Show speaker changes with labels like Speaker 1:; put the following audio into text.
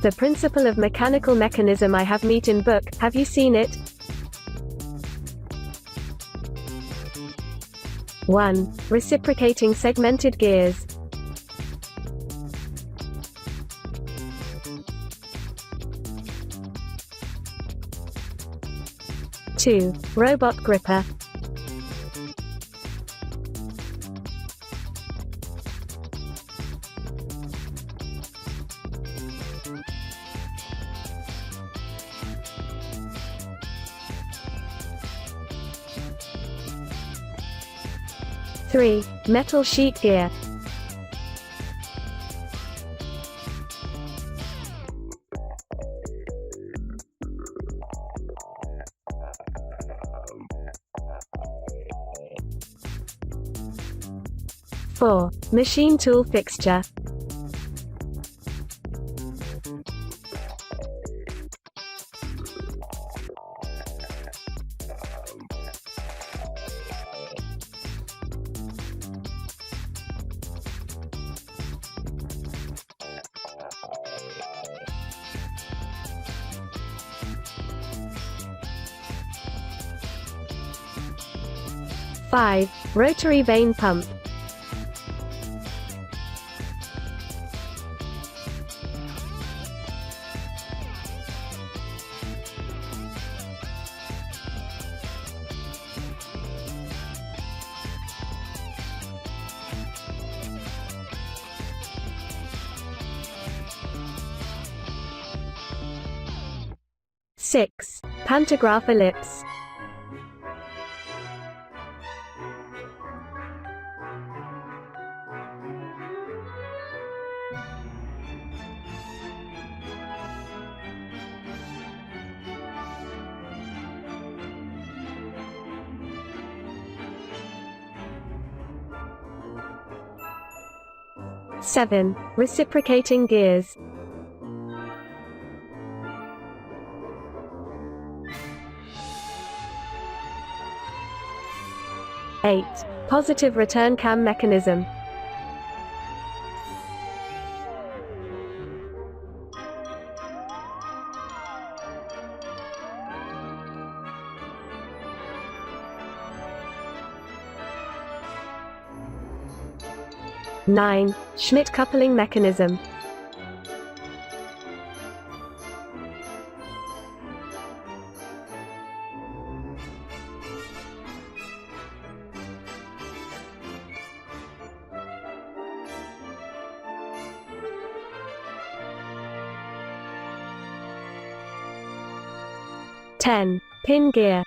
Speaker 1: The principle of mechanical mechanism I have met in book, have you seen it? 1. Reciprocating segmented gears. 2. Robot gripper. 3. Metal sheet gear. 4. Machine tool fixture. 5. Rotary vane pump. 6. Pantograph ellipse. 7. Reciprocating gears. 8. Positive return cam mechanism. 9. Schmidt coupling mechanism. 10. Pin gear.